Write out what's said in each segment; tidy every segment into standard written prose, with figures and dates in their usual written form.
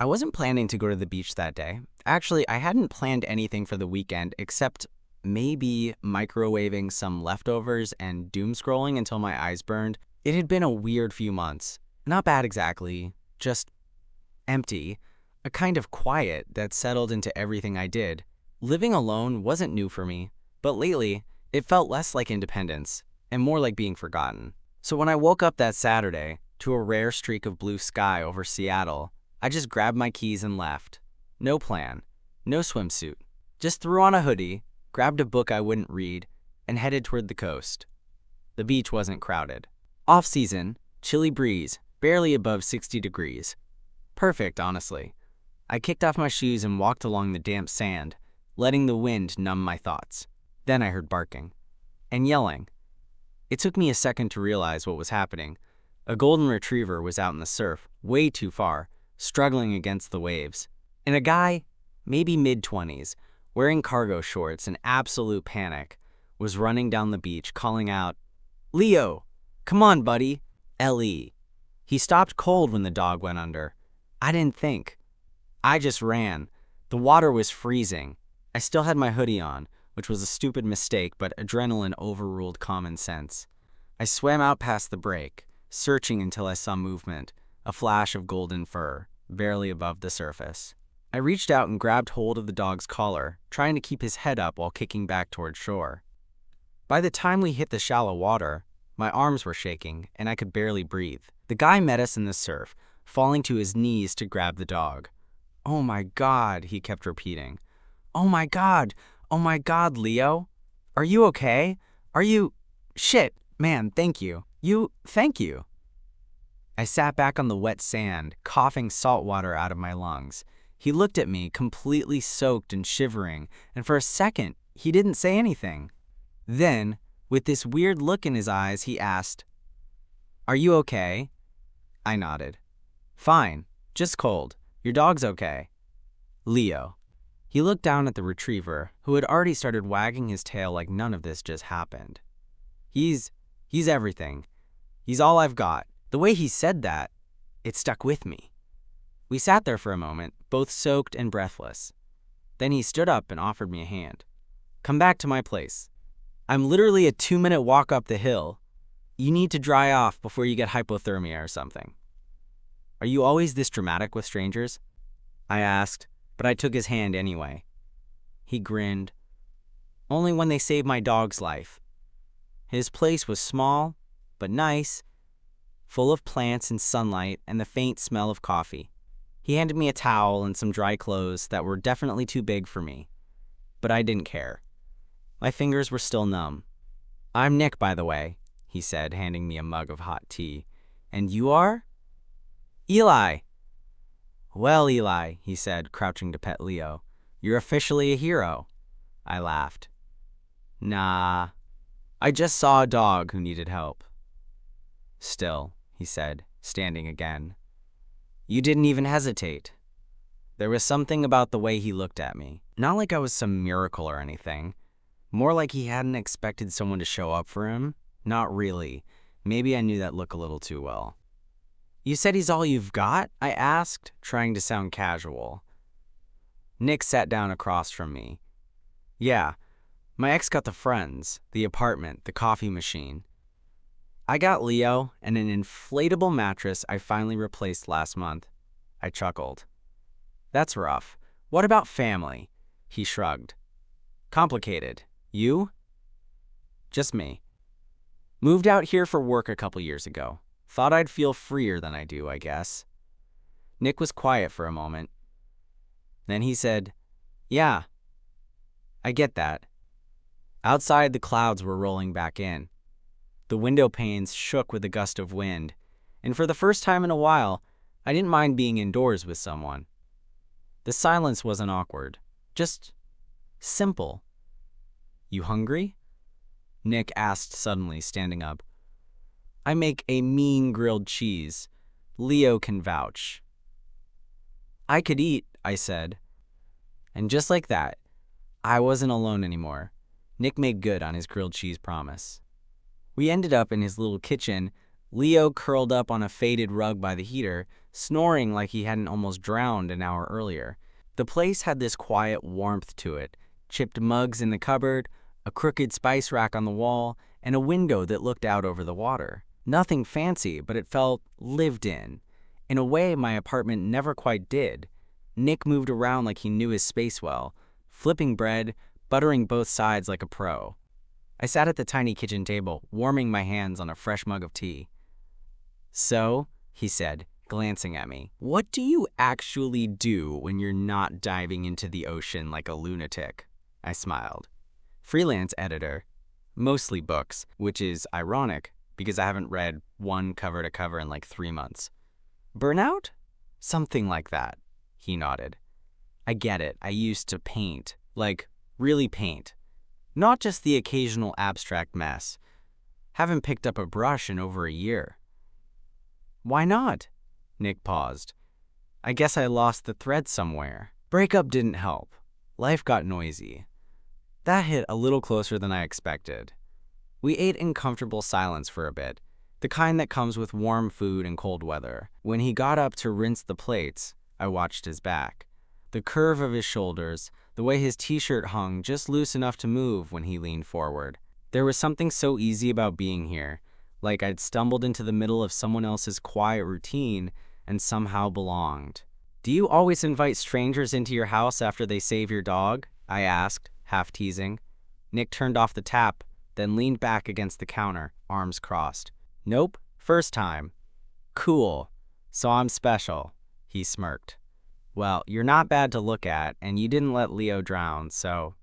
I wasn't planning to go to the beach that day. Actually, I hadn't planned anything for the weekend except maybe microwaving some leftovers and doom scrolling until my eyes burned. It had been a weird few months. Not bad exactly, just empty. A kind of quiet that settled into everything I did. Living alone wasn't new for me, but lately, it felt less like independence and more like being forgotten. So when I woke up that Saturday to a rare streak of blue sky over Seattle, I just grabbed my keys and left. No plan, no swimsuit. Just threw on a hoodie, grabbed a book I wouldn't read, and headed toward the coast. The beach wasn't crowded. Off-season, chilly breeze, barely above 60 degrees. Perfect, honestly. I kicked off my shoes and walked along the damp sand, letting the wind numb my thoughts. Then I heard barking and yelling. It took me a second to realize what was happening. A golden retriever was out in the surf, way too far, struggling against the waves. And a guy, maybe mid-20s, wearing cargo shorts in absolute panic, was running down the beach calling out, "Leo, come on, buddy." L.E. He stopped cold when the dog went under. I didn't think. I just ran. The water was freezing. I still had my hoodie on, which was a stupid mistake, but adrenaline overruled common sense. I swam out past the break, searching until I saw movement, a flash of golden fur, barely above the surface. I reached out and grabbed hold of the dog's collar, trying to keep his head up while kicking back toward shore. By the time we hit the shallow water, my arms were shaking and I could barely breathe. The guy met us in the surf, falling to his knees to grab the dog. "Oh my God," he kept repeating. "Oh my God. Oh my God, Leo. Are you okay? Are you... Shit, man, thank you. Thank you." I sat back on the wet sand, coughing salt water out of my lungs. He looked at me, completely soaked and shivering, and for a second, he didn't say anything. Then, with this weird look in his eyes, he asked, "Are you okay?" I nodded. "Fine, just cold. Your dog's okay." "Leo." He looked down at the retriever, who had already started wagging his tail like none of this just happened. He's everything. He's all I've got." The way he said that, it stuck with me. We sat there for a moment, both soaked and breathless. Then he stood up and offered me a hand. "Come back to my place. I'm literally a 2-minute walk up the hill. You need to dry off before you get hypothermia or something." "Are you always this dramatic with strangers?" I asked, but I took his hand anyway. He grinned. "Only when they save my dog's life." His place was small, but nice, full of plants and sunlight and the faint smell of coffee. He handed me a towel and some dry clothes that were definitely too big for me, but I didn't care. My fingers were still numb. "I'm Nick, by the way," he said, handing me a mug of hot tea. "And you are?" "Eli." "Well, Eli," he said, crouching to pet Leo, "you're officially a hero." I laughed. "Nah, I just saw a dog who needed help." "Still," he said, standing again. "You didn't even hesitate." There was something about the way he looked at me. Not like I was some miracle or anything. More like he hadn't expected someone to show up for him. Not really. Maybe I knew that look a little too well. "You said he's all you've got?" I asked, trying to sound casual. Nick sat down across from me. "Yeah, my ex got the friends, the apartment, the coffee machine. I got Leo and an inflatable mattress I finally replaced last month." I chuckled. "That's rough. What about family?" He shrugged. "Complicated. You?" "Just me. Moved out here for work a couple years ago. Thought I'd feel freer than I do, I guess." Nick was quiet for a moment. Then he said, "Yeah, I get that." Outside, the clouds were rolling back in. The window panes shook with a gust of wind, and for the first time in a while, I didn't mind being indoors with someone. The silence wasn't awkward, just simple. "You hungry?" Nick asked suddenly, standing up. "I make a mean grilled cheese. Leo can vouch." "I could eat," I said. And just like that, I wasn't alone anymore. Nick made good on his grilled cheese promise. We ended up in his little kitchen, Leo curled up on a faded rug by the heater, snoring like he hadn't almost drowned an hour earlier. The place had this quiet warmth to it, chipped mugs in the cupboard, a crooked spice rack on the wall, and a window that looked out over the water. Nothing fancy, but it felt lived in a way my apartment never quite did. Nick moved around like he knew his space well, flipping bread, buttering both sides like a pro. I sat at the tiny kitchen table, warming my hands on a fresh mug of tea. "So," he said, glancing at me, "what do you actually do when you're not diving into the ocean like a lunatic?" I smiled. "Freelance editor. Mostly books, which is ironic because I haven't read one cover to cover in like 3 months. Burnout? Something like that," he nodded. "I get it. I used to paint. Like, really paint. Not just the occasional abstract mess. Haven't picked up a brush in over a year." "Why not?" Nick paused. "I guess I lost the thread somewhere. Breakup didn't help. Life got noisy." That hit a little closer than I expected. We ate in comfortable silence for a bit, the kind that comes with warm food and cold weather. When he got up to rinse the plates, I watched his back. The curve of his shoulders, the way his t-shirt hung just loose enough to move when he leaned forward. There was something so easy about being here, like I'd stumbled into the middle of someone else's quiet routine and somehow belonged. "Do you always invite strangers into your house after they save your dog?" I asked, half teasing. Nick turned off the tap, then leaned back against the counter, arms crossed. "Nope, first time." "Cool. So I'm special," he smirked. "Well, you're not bad to look at, and you didn't let Leo drown, so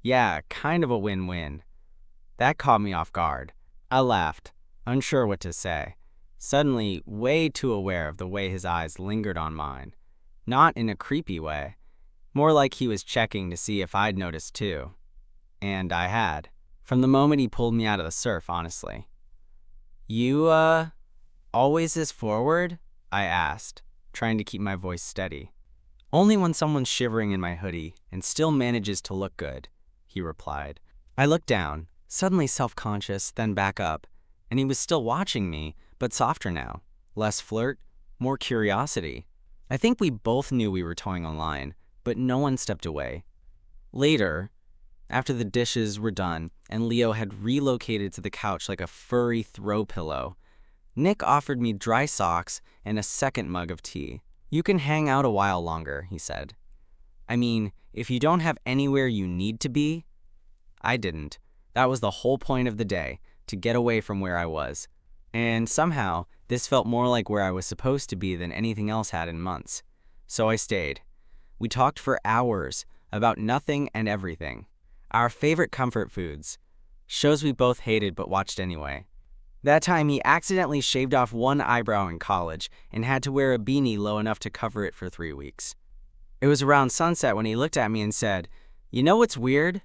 yeah, kind of a win-win." That caught me off guard. I laughed, unsure what to say, suddenly way too aware of the way his eyes lingered on mine. Not in a creepy way, more like he was checking to see if I'd noticed too. And I had, from the moment he pulled me out of the surf, honestly. "You, always this forward?" I asked, trying to keep my voice steady. "Only when someone's shivering in my hoodie and still manages to look good," he replied. I looked down, suddenly self-conscious, then back up, and he was still watching me, but softer now. Less flirt, more curiosity. I think we both knew we were towing a line, but no one stepped away. Later, after the dishes were done and Leo had relocated to the couch like a furry throw pillow, Nick offered me dry socks and a second mug of tea. "You can hang out a while longer," he said. "I mean, if you don't have anywhere you need to be." I didn't. That was the whole point of the day, to get away from where I was. And somehow, this felt more like where I was supposed to be than anything else had in months. So I stayed. We talked for hours about nothing and everything. Our favorite comfort foods. Shows we both hated but watched anyway. That time he accidentally shaved off one eyebrow in college and had to wear a beanie low enough to cover it for 3 weeks. It was around sunset when he looked at me and said, "You know what's weird?"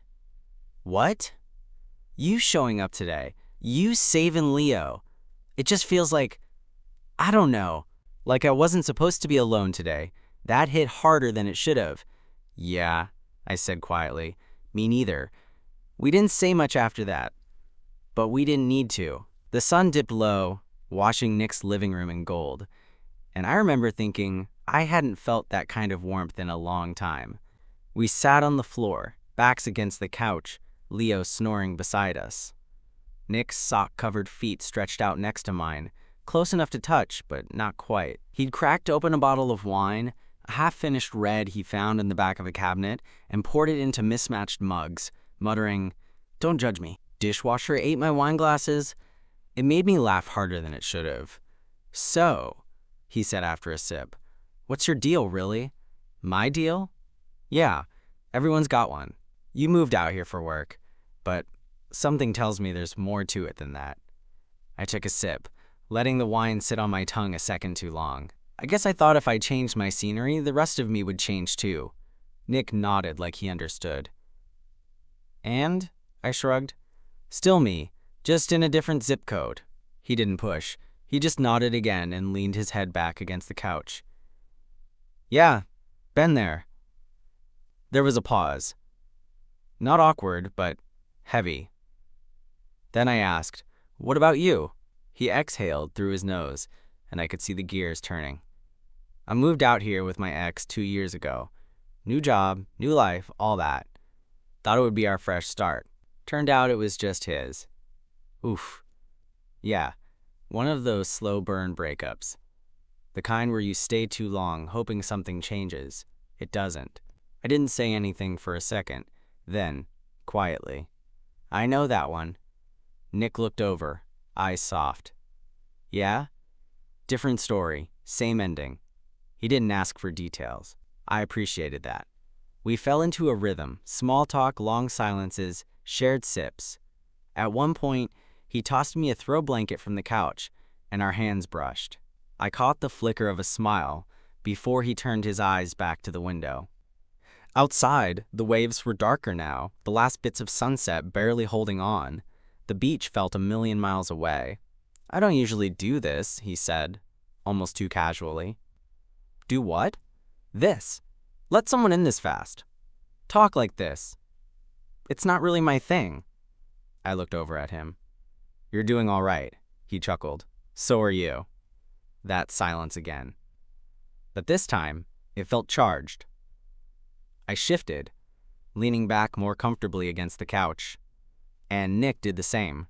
"What?" "You showing up today. You saving Leo. It just feels like, I don't know, like I wasn't supposed to be alone today. That hit harder than it should have." "Yeah," I said quietly. "Me neither." We didn't say much after that, but we didn't need to. The sun dipped low, washing Nick's living room in gold, and I remember thinking I hadn't felt that kind of warmth in a long time. We sat on the floor, backs against the couch, Leo snoring beside us. Nick's sock-covered feet stretched out next to mine, close enough to touch, but not quite. He'd cracked open a bottle of wine, a half-finished red he found in the back of a cabinet, and poured it into mismatched mugs, muttering, "Don't judge me. Dishwasher ate my wine glasses." It made me laugh harder than it should have. "So," he said after a sip, "what's your deal, really?" "My deal?" "Yeah, everyone's got one. You moved out here for work, but something tells me there's more to it than that." I took a sip, letting the wine sit on my tongue a second too long. I guess I thought if I changed my scenery, the rest of me would change too. Nick nodded like he understood. "And?" I shrugged. "Still me, just in a different zip code." He didn't push. He just nodded again and leaned his head back against the couch. "Yeah, been there." There was a pause. Not awkward, but heavy. Then I asked, "What about you?" He exhaled through his nose, and I could see the gears turning. I moved out here with my ex 2 years ago. New job, new life, all that. Thought it would be our fresh start. Turned out it was just his. Oof. Yeah, one of those slow burn breakups. The kind where you stay too long hoping something changes. It doesn't. I didn't say anything for a second. Then, quietly, "I know that one." Nick looked over, eyes soft. "Yeah? Different story, same ending." He didn't ask for details. I appreciated that. We fell into a rhythm, small talk, long silences, shared sips. At one point, he tossed me a throw blanket from the couch, and our hands brushed. I caught the flicker of a smile before he turned his eyes back to the window. Outside, the waves were darker now, the last bits of sunset barely holding on. The beach felt a million miles away. "I don't usually do this," he said, almost too casually. "Do what?" "This. Let someone in this fast. Talk like this. It's not really my thing." I looked over at him. "You're doing all right," he chuckled. "So are you." That silence again. But this time, it felt charged. I shifted, leaning back more comfortably against the couch, and Nick did the same.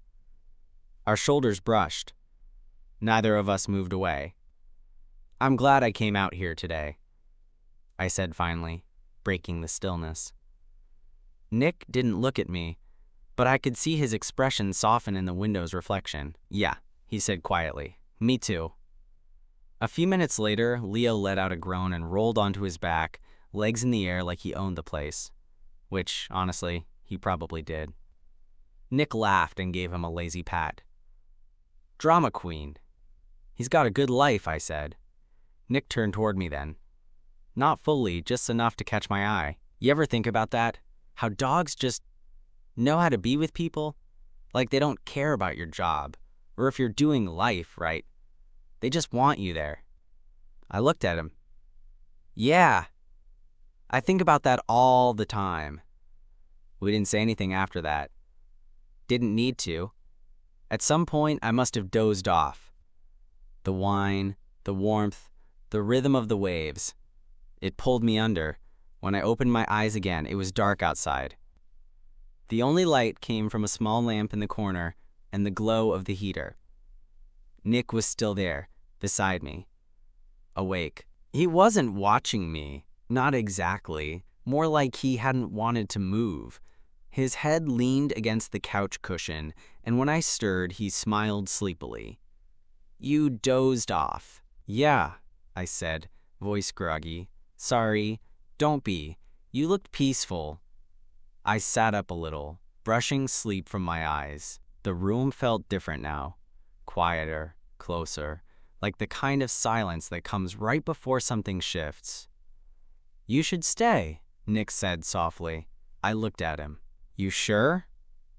Our shoulders brushed. Neither of us moved away. "I'm glad I came out here today," I said finally, breaking the stillness. Nick didn't look at me, but I could see his expression soften in the window's reflection. "Yeah," he said quietly. "Me too." A few minutes later, Leo let out a groan and rolled onto his back, legs in the air like he owned the place. Which, honestly, he probably did. Nick laughed and gave him a lazy pat. "Drama queen. He's got a good life," I said. Nick turned toward me then. Not fully, just enough to catch my eye. You ever think about that? How dogs just know how to be with people? Like they don't care about your job, or if you're doing life right. They just want you there. I looked at him. "Yeah. I think about that all the time." We didn't say anything after that. Didn't need to. At some point, I must have dozed off. The wine, the warmth, the rhythm of the waves. It pulled me under. When I opened my eyes again, it was dark outside. The only light came from a small lamp in the corner and the glow of the heater. Nick was still there, beside me, awake. He wasn't watching me. Not exactly. More like he hadn't wanted to move. His head leaned against the couch cushion, and when I stirred, he smiled sleepily. "You dozed off." "Yeah," I said, voice groggy. "Sorry. Don't be. You looked peaceful." I sat up a little, brushing sleep from my eyes. The room felt different now. Quieter, closer, like the kind of silence that comes right before something shifts. "You should stay," Nick said softly. I looked at him. "You sure?"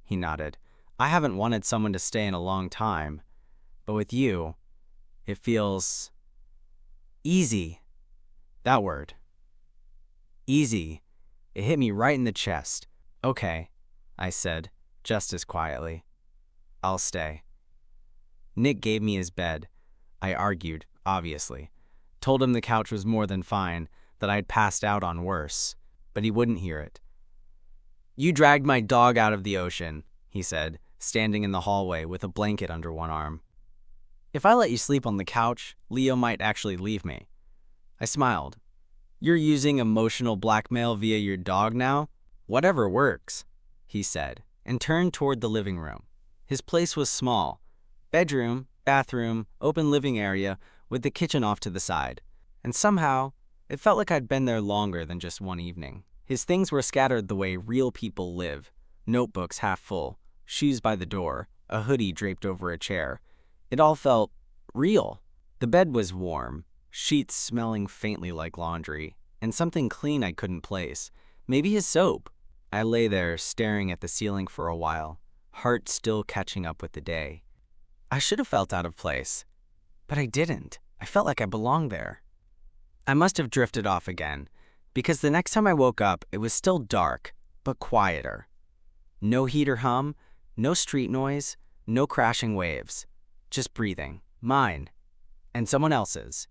He nodded. "I haven't wanted someone to stay in a long time. But with you, it feels easy." That word. Easy. It hit me right in the chest. "Okay," I said, just as quietly. "I'll stay." Nick gave me his bed. I argued, obviously. Told him the couch was more than fine, that I'd passed out on worse. But he wouldn't hear it. "You dragged my dog out of the ocean," he said, standing in the hallway with a blanket under one arm. "If I let you sleep on the couch, Leo might actually leave me." I smiled. "You're using emotional blackmail via your dog now? Whatever works," he said, and turned toward the living room. His place was small. Bedroom, bathroom, open living area, with the kitchen off to the side. And somehow, it felt like I'd been there longer than just one evening. His things were scattered the way real people live. Notebooks half full, shoes by the door, a hoodie draped over a chair. It all felt real. The bed was warm, sheets smelling faintly like laundry, and something clean I couldn't place. Maybe his soap. I lay there staring at the ceiling for a while, heart still catching up with the day. I should have felt out of place, but I didn't. I felt like I belonged there. I must have drifted off again, because the next time I woke up, it was still dark, but quieter. No heater hum, no street noise, no crashing waves. just breathing. Mine. And someone else's.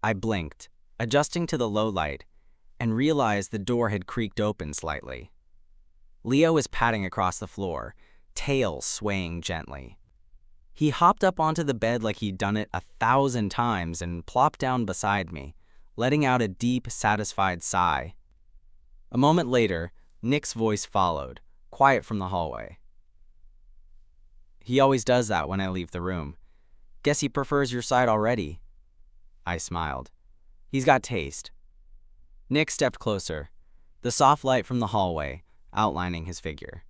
I blinked, adjusting to the low light, and realized the door had creaked open slightly. Leo was padding across the floor, tail swaying gently. He hopped up onto the bed like he'd done it 1,000 times and plopped down beside me, letting out a deep, satisfied sigh. A moment later, Nick's voice followed, quiet from the hallway. "He always does that when I leave the room. Guess he prefers your side already." I smiled. "He's got taste." Nick stepped closer, the soft light from the hallway outlining his figure.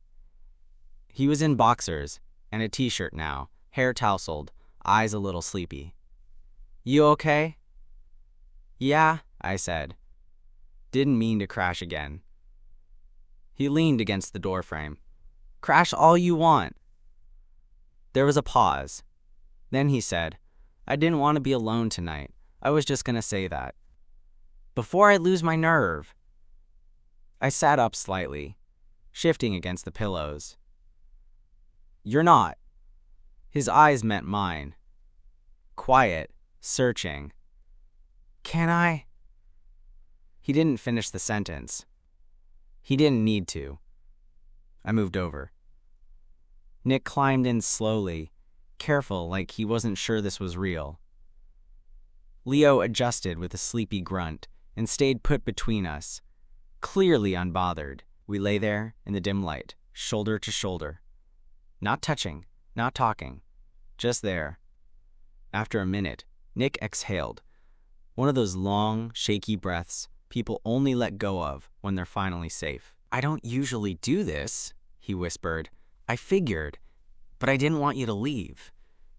He was in boxers and a t-shirt now, hair tousled, eyes a little sleepy. "You okay?" "Yeah," I said. Didn't mean to crash again. He leaned against the doorframe. "Crash all you want." There was a pause. Then he said, "I didn't want to be alone tonight. I was just gonna say that. Before I lose my nerve." I sat up slightly, shifting against the pillows. "You're not." His eyes met mine. Quiet, searching. "Can I?" He didn't finish the sentence. He didn't need to. I moved over. Nick climbed in slowly, careful like he wasn't sure this was real. Leo adjusted with a sleepy grunt and stayed put between us, clearly unbothered. We lay there in the dim light, shoulder to shoulder. Not touching, not talking, just there. After a minute, Nick exhaled, one of those long, shaky breaths people only let go of when they're finally safe. "I don't usually do this," he whispered. "I figured, but I didn't want you to leave,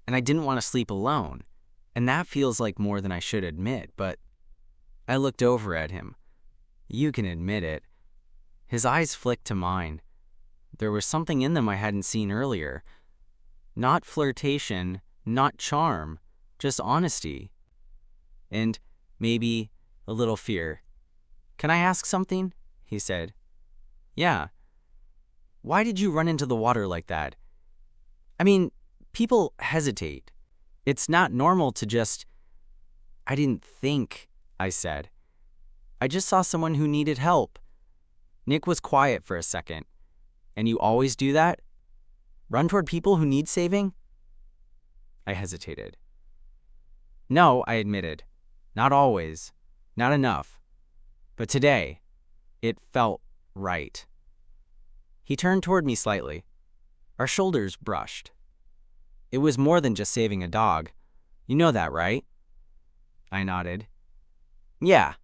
and I didn't want to sleep alone, and that feels like more than I should admit, but..." I looked over at him. "You can admit it." His eyes flicked to mine. There was something in them I hadn't seen earlier. Not flirtation, not charm, just honesty. And maybe a little fear. "Can I ask something?" he said. "Yeah." "Why did you run into the water like that? I mean, people hesitate. It's not normal to just..." "I didn't think," I said. "I just saw someone who needed help." Nick was quiet for a second. "And you always do that? Run toward people who need saving?" I hesitated. "No," I admitted. "Not always. Not enough. But today, it felt right." He turned toward me slightly. Our shoulders brushed. "It was more than just saving a dog. You know that, right?" I nodded. "Yeah."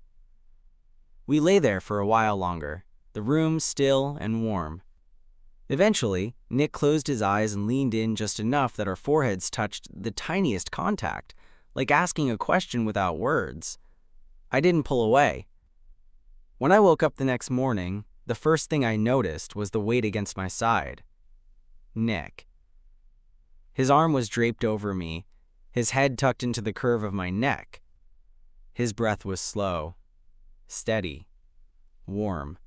We lay there for a while longer, the room still and warm. Eventually, Nick closed his eyes and leaned in just enough that our foreheads touched the tiniest contact, like asking a question without words. I didn't pull away. When I woke up the next morning, the first thing I noticed was the weight against my side. Nick. His arm was draped over me, his head tucked into the curve of my neck. His breath was slow, steady, warm.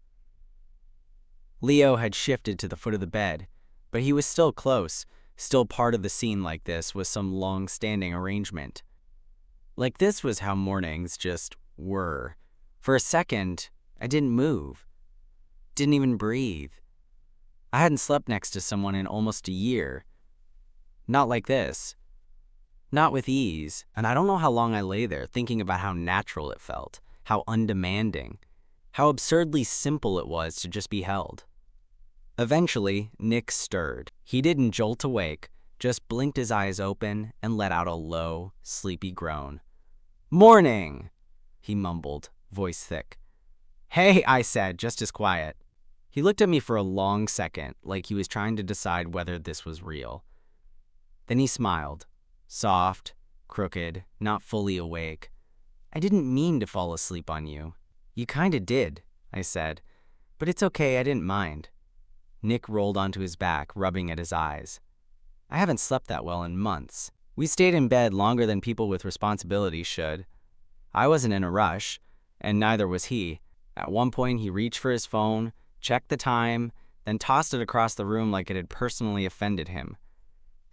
Leo had shifted to the foot of the bed, but he was still close, still part of the scene like this with some long-standing arrangement. Like this was how mornings just were. For a second, I didn't move. Didn't even breathe. I hadn't slept next to someone in almost a year. Not like this. Not with ease, and I don't know how long I lay there thinking about how natural it felt, how undemanding, how absurdly simple it was to just be held. Eventually, Nick stirred. He didn't jolt awake, just blinked his eyes open and let out a low, sleepy groan. "Morning!" he mumbled, voice thick. "Hey," I said, just as quiet. He looked at me for a long second, like he was trying to decide whether this was real. Then he smiled, soft, crooked, not fully awake. "I didn't mean to fall asleep on you." "You kinda did," I said, "but it's okay, I didn't mind." Nick rolled onto his back, rubbing at his eyes. "I haven't slept that well in months. We stayed in bed longer than people with responsibilities should. I wasn't in a rush, and neither was he. At one point, he reached for his phone, checked the time, then tossed it across the room like it had personally offended him.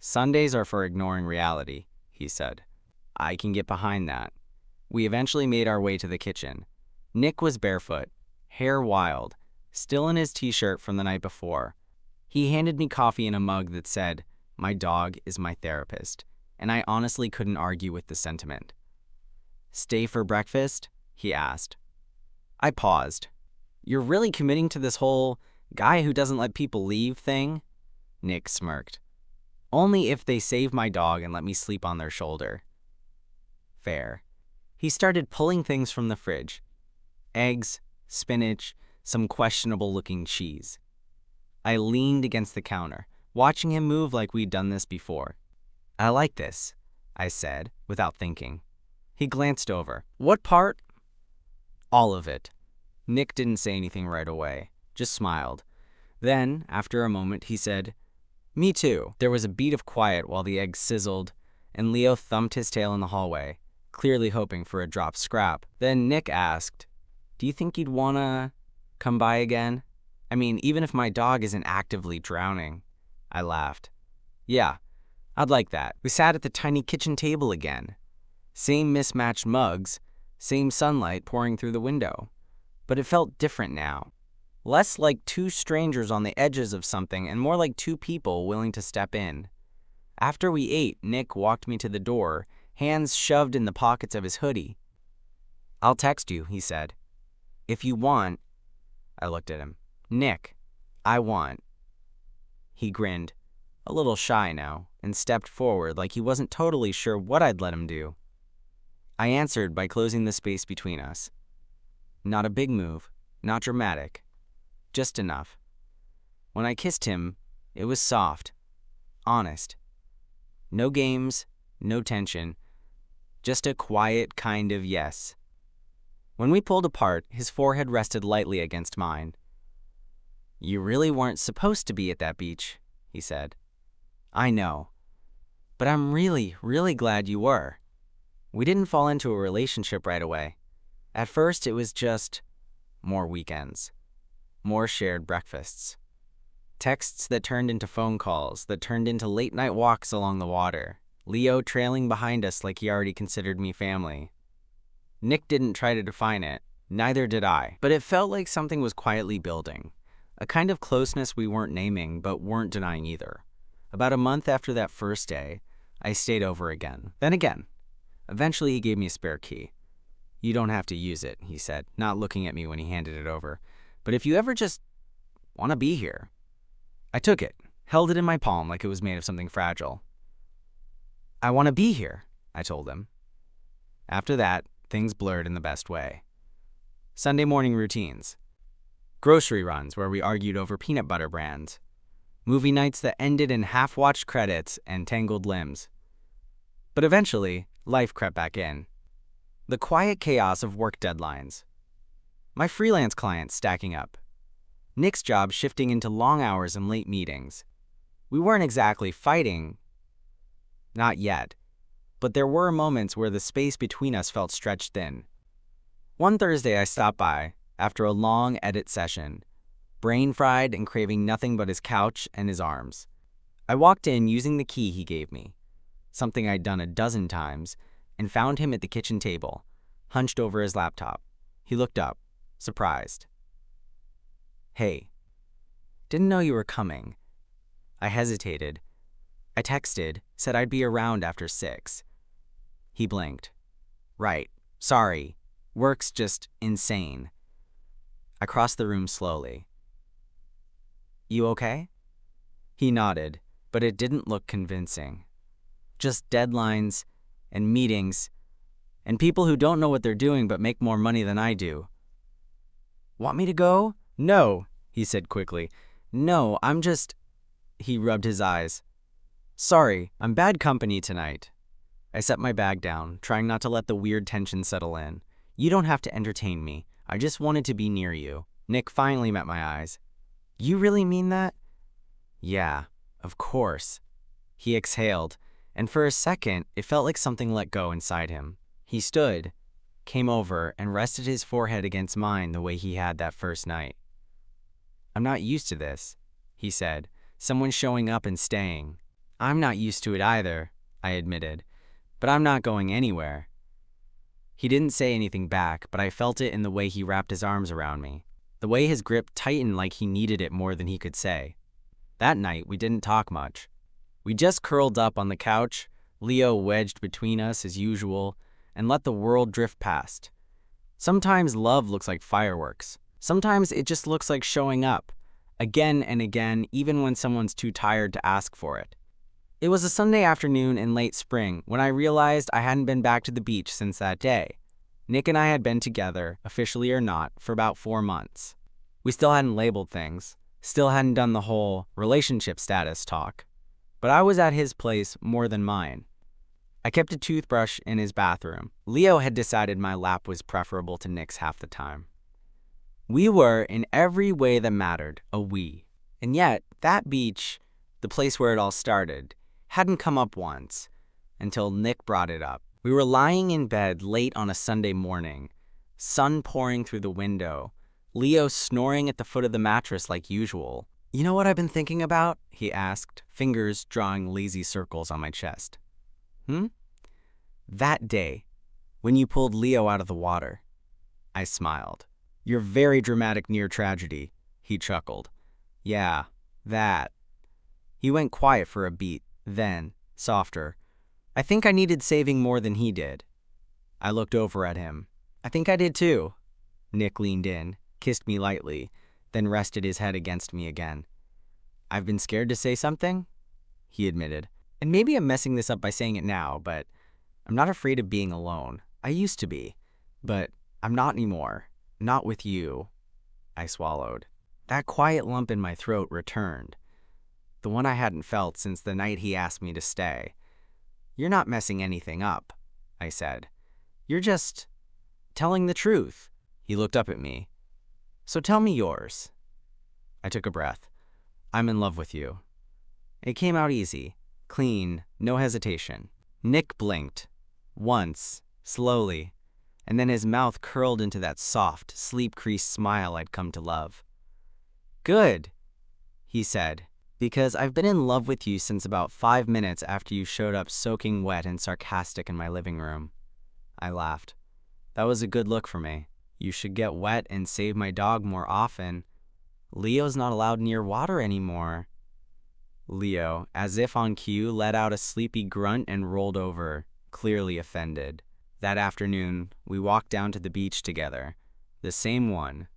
Sundays are for ignoring reality, he said. I can get behind that. We eventually made our way to the kitchen. Nick was barefoot, hair wild, still in his t-shirt from the night before. He handed me coffee in a mug that said, "My dog is my therapist," and I honestly couldn't argue with the sentiment. "Stay for breakfast?" he asked. I paused. "You're really committing to this whole guy who doesn't let people leave thing?" Nick smirked. "Only if they save my dog and let me sleep on their shoulder." Fair. He started pulling things from the fridge. Eggs, spinach, some questionable-looking cheese. I leaned against the counter, watching him move like we'd done this before. "I like this," I said, without thinking. He glanced over. "What part?" "All of it." Nick didn't say anything right away, just smiled. Then, after a moment, he said, "Me too." There was a beat of quiet while the eggs sizzled, and Leo thumped his tail in the hallway, clearly hoping for a dropped scrap. Then Nick asked, "Do you think you'd wanna come by again? I mean, even if my dog isn't actively drowning." I laughed. "Yeah, I'd like that." We sat at the tiny kitchen table again. Same mismatched mugs, same sunlight pouring through the window. But it felt different now. Less like two strangers on the edges of something and more like two people willing to step in. After we ate, Nick walked me to the door, hands shoved in the pockets of his hoodie. "I'll text you," he said. "If you want." I looked at him. "Nick, I want." He grinned, a little shy now, and stepped forward like he wasn't totally sure what I'd let him do. I answered by closing the space between us. Not a big move, not dramatic, just enough. When I kissed him, it was soft, honest. No games, no tension, just a quiet kind of yes. When we pulled apart, his forehead rested lightly against mine. "You really weren't supposed to be at that beach," he said. "I know, but I'm really, really glad you were." We didn't fall into a relationship right away. At first, it was just more weekends, more shared breakfasts, texts that turned into phone calls, that turned into late-night walks along the water, Leo trailing behind us like he already considered me family. Nick didn't try to define it, neither did I, but it felt like something was quietly building, a kind of closeness we weren't naming but weren't denying either. About a month after that first day, I stayed over again, then again. Eventually, he gave me a spare key. "You don't have to use it," he said, not looking at me when he handed it over. "But if you ever just want to be here." I took it, held it in my palm like it was made of something fragile. "I want to be here," I told him. After that, things blurred in the best way. Sunday morning routines. Grocery runs where we argued over peanut butter brands. Movie nights that ended in half-watched credits and tangled limbs. But eventually, life crept back in. The quiet chaos of work deadlines. My freelance clients stacking up. Nick's job shifting into long hours and late meetings. We weren't exactly fighting. Not yet. But there were moments where the space between us felt stretched thin. One Thursday I stopped by, after a long edit session, brain-fried and craving nothing but his couch and his arms. I walked in using the key he gave me, something I'd done a dozen times, and found him at the kitchen table, hunched over his laptop. He looked up, surprised. "Hey, didn't know you were coming." I hesitated. I texted, said I'd be around after 6. He blinked. "Right, sorry, work's just insane." I crossed the room slowly. "You okay?" He nodded, but it didn't look convincing. Just deadlines and meetings and people who don't know what they're doing but make more money than I do. "Want me to go?" "No," he said quickly. "No, I'm just..." He rubbed his eyes. "Sorry, I'm bad company tonight." I set my bag down, trying not to let the weird tension settle in. "You don't have to entertain me. I just wanted to be near you." Nick finally met my eyes. "You really mean that?" "Yeah, of course." He exhaled, and for a second, it felt like something let go inside him. He stood, came over, and rested his forehead against mine the way he had that first night. "I'm not used to this," he said, "someone showing up and staying." I'm not used to it either, I admitted, but I'm not going anywhere. He didn't say anything back, but I felt it in the way he wrapped his arms around me, the way his grip tightened like he needed it more than he could say. That night, we didn't talk much. We just curled up on the couch, Leo wedged between us as usual, and let the world drift past. Sometimes love looks like fireworks. Sometimes it just looks like showing up, again and again, even when someone's too tired to ask for it. It was a Sunday afternoon in late spring when I realized I hadn't been back to the beach since that day. Nick and I had been together, officially or not, for about 4 months. We still hadn't labeled things, still hadn't done the whole relationship status talk. But I was at his place more than mine. I kept a toothbrush in his bathroom. Leo had decided my lap was preferable to Nick's half the time. We were, in every way that mattered, a we. And yet, that beach, the place where it all started, hadn't come up once, until Nick brought it up. We were lying in bed late on a Sunday morning, sun pouring through the window, Leo snoring at the foot of the mattress like usual. "You know what I've been thinking about?" he asked, fingers drawing lazy circles on my chest. That day, when you pulled Leo out of the water. I smiled. "You're very dramatic near tragedy," he chuckled. "Yeah, that." He went quiet for a beat, then, softer. "I think I needed saving more than he did." I looked over at him. "I think I did too." Nick leaned in, kissed me lightly, then rested his head against me again. "I've been scared to say something," he admitted. "And maybe I'm messing this up by saying it now, but I'm not afraid of being alone. I used to be, but I'm not anymore. Not with you." I swallowed. That quiet lump in my throat returned, the one I hadn't felt since the night he asked me to stay. "You're not messing anything up," I said. "You're just telling the truth." He looked up at me. "So tell me yours." I took a breath. "I'm in love with you." It came out easy, clean, no hesitation. Nick blinked. Once, slowly, and then his mouth curled into that soft, sleep-creased smile I'd come to love. "Good," he said, "because I've been in love with you since about 5 minutes after you showed up soaking wet and sarcastic in my living room." I laughed. "That was a good look for me. You should get wet and save my dog more often. Leo's not allowed near water anymore." Leo, as if on cue, let out a sleepy grunt and rolled over, clearly offended. That afternoon, we walked down to the beach together. The same one.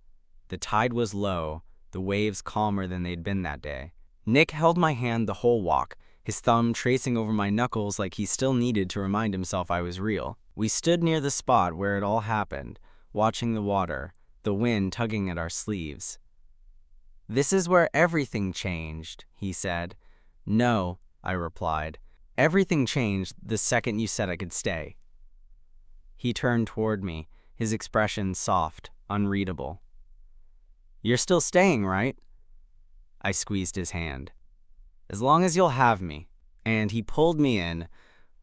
The tide was low, the waves calmer than they'd been that day. Nick held my hand the whole walk, his thumb tracing over my knuckles like he still needed to remind himself I was real. We stood near the spot where it all happened, watching the water, the wind tugging at our sleeves. "This is where everything changed," he said. "No," I replied. "Everything changed the second you said I could stay." He turned toward me, his expression soft, unreadable. "You're still staying, right?" I squeezed his hand. "As long as you'll have me." And he pulled me in,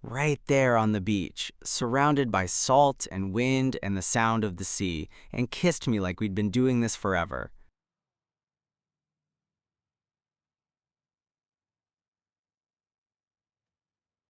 right there on the beach, surrounded by salt and wind and the sound of the sea, and kissed me like we'd been doing this forever.